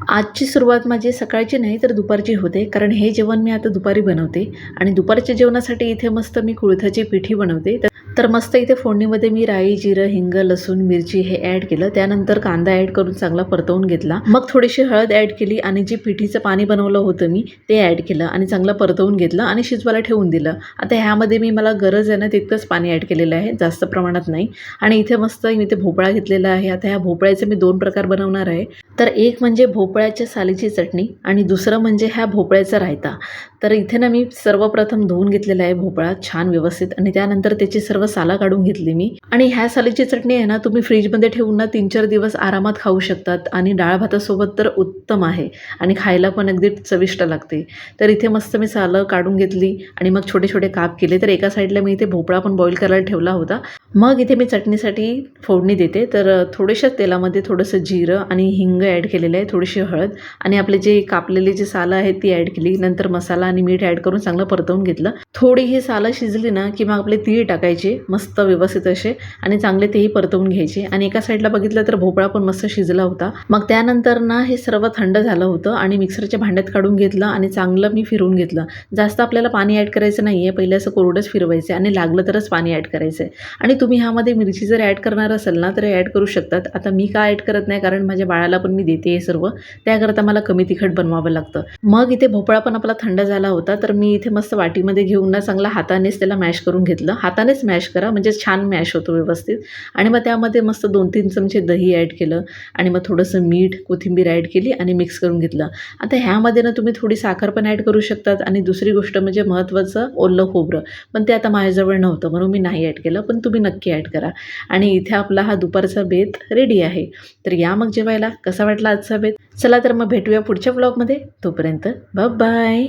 आजची सुरुवात माझी सकाळची नाही तर दुपारची होते, कारण हे जेवण मी आता दुपारी बनवते आणि दुपारच्या जेवणासाठी इथे मस्त मी कुळथाची पिठी बनवते. तर मस्त इथे फोडणीमध्ये मी राई, जिरं, हिंग, लसूण, मिरची हे ॲड केलं. त्यानंतर कांदा ॲड करून चांगला परतवून घेतला. मग थोडीशी हळद ॲड केली आणि जी पिठीचं पाणी बनवलं होतं मी ते ॲड केलं आणि चांगलं परतवून घेतलं आणि शिजवायला ठेवून दिलं. आता ह्यामध्ये मला गरज आहे ना तितकंच पाणी ॲड केलेलं आहे, जास्त प्रमाणात नाही. आणि इथे मस्त मी इथे भोपळा घेतलेला आहे. आता ह्या भोपळ्याचे मी 2 प्रकार बनवणार आहे. तर एक म्हणजे भोपळ्याच्या सालीची चटणी आणि दुसरं म्हणजे ह्या भोपळ्याचा रायता. तर इथे ना मी सर्वप्रथम धुवून घेतलेला आहे भोपळा छान व्यवस्थित आणि त्यानंतर त्याची सर्व सालं काढून घेतली मी. आणि ह्या सालीची चटणी आहे ना तुम्ही फ्रीजमध्ये ठेवून ना 3-4 दिवस आरामात खाऊ शकतात आणि डाळ भातासोबत तर उत्तम आहे आणि खायला पण अगदी चविष्ट लागते. तर इथे मस्त मी सालं काढून घेतली आणि मग छोटे छोटे काप केले. तर एका साईडला मी इथे भोपळा पण बॉईल करायला ठेवला होता. मग इथे मी चटणीसाठी फोडणी देते. तर थोड्याशा तेलामध्ये थोडंसं जिरं आणि हिंग ॲड केलेलं आहे, थोडीशी हळद आणि आपले जे कापलेली जी सालं आहेत ती ॲड केली. नंतर मसाला आणि मीठ ॲड करून चांगलं परतवून घेतलं. थोडी ही सालं शिजली ना की मग आपले तीळ टाकायचे मस्त व्यवस्थित असे आणि चांगले तेही परतवून घ्यायचे. आणि एका साईडला बघितलं तर भोपळा पण मस्त शिजला होता. मग त्यानंतर ना हे सर्व थंड झालं होतं आणि मिक्सरच्या भांड्यात काढून घेतलं आणि चांगलं मी फिरवून घेतलं. जास्त आपल्याला पाणी ॲड करायचं नाही आहे, पहिले असं कोरडंच फिरवायचं आणि लागलं तरच पाणी ॲड करायचं आहे. आणि तुम्ही ह्यामध्ये मिरची जर ॲड करणार असेल ना तर ॲड करू शकतात. आता मी का ॲड करत नाही, कारण माझ्या बाळाला पण मी देते हे सर्व, त्याकरता मला कमी तिखट बनवावं लागतं. मग इथे भोपळा पण आपला थंड झाला होता. तर मी इथे मस्त वाटीमध्ये घेऊन ना चांगला हातानेच त्याला मॅश करून घेतलं. हातानेच मॅश करा म्हणजे छान मॅश होतो व्यवस्थित. आणि मग त्यामध्ये मस्त 2-3 चमचे दही ॲड केलं आणि मग थोडंसं मीठ, कोथिंबीर ॲड केली आणि मिक्स करून घेतलं. आता ह्यामध्ये ना तुम्ही थोडी साखर पण ॲड करू शकतात. आणि दुसरी गोष्ट म्हणजे महत्त्वाचं ओलं खोबरं, पण ते आता माझ्याजवळ नव्हतं म्हणून मी नाही ॲड केलं, पण तुम्ही नक्की ॲड करा. आणि इथे आपला हा दुपारचा बेत रेडी आहे. तर या मग जेवायला. कसा वाटला आजचा बेत? चला तर मग भेटूया पुढच्या व्लॉगमध्ये. तोपर्यंत बाय.